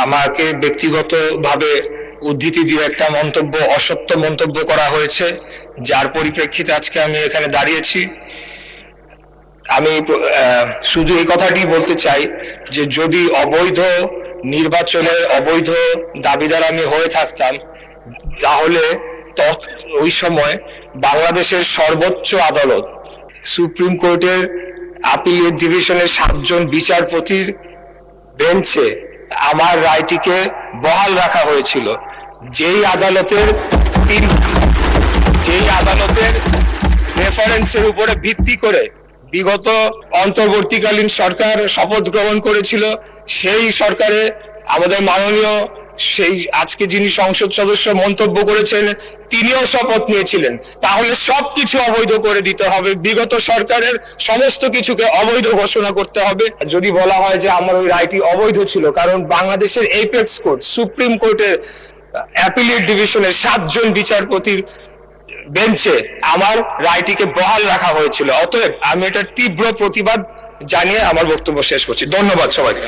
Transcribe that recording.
আমাকে ব্যক্তিগতভাবে উদ্ধৃতি দিয়ে একটা মন্তব্য, অসত্য মন্তব্য করা হয়েছে, যার পরিপ্রেক্ষিতে আজকে আমি এখানে দাঁড়িয়েছি। আমি শুধু এই কথাটি বলতে চাই যে যদি অবৈধ নির্বাচনের অবৈধ দাবিদার আমি হয়ে থাকতাম, তাহলে ওই সময় বাংলাদেশের সর্বোচ্চ আদালত সুপ্রিম কোর্টের আপিলেট ডিভিশনের 7 জন বিচারপতির বেঞ্চে আমার রায়টিকে বহাল রাখা হয়েছিল, যেই আদালতের রেফারেন্সের উপরে ভিত্তি করে বিগত অন্তর্বর্তীকালীন সরকার শপথ গ্রহণ করেছিল। সেই সরকারে আমাদের মাননীয় সেই আজকে যিনি সংসদ সদস্য মন্তব্য করেছেন, তিনিও শপথ নিয়েছিলেন। তাহলে সবকিছু অবৈধ করে দিতে হবে, বিগত সরকারের সমস্ত কিছুকে অবৈধ ঘোষণা করতে হবে। যদি বলা হয় যে আমার ওই রায়টি অবৈধ ছিল, কারণ বাংলাদেশের এপেক্স কোর্ট সুপ্রিম কোর্টের অ্যাপিলেট ডিভিশনের 7 জন বিচারপতির বেঞ্চে আমার রায়টিকে বহাল রাখা হয়েছিল। অতএব আমি এটার তীব্র প্রতিবাদ জানিয়ে আমার বক্তব্য শেষ করছি। ধন্যবাদ সবাইকে।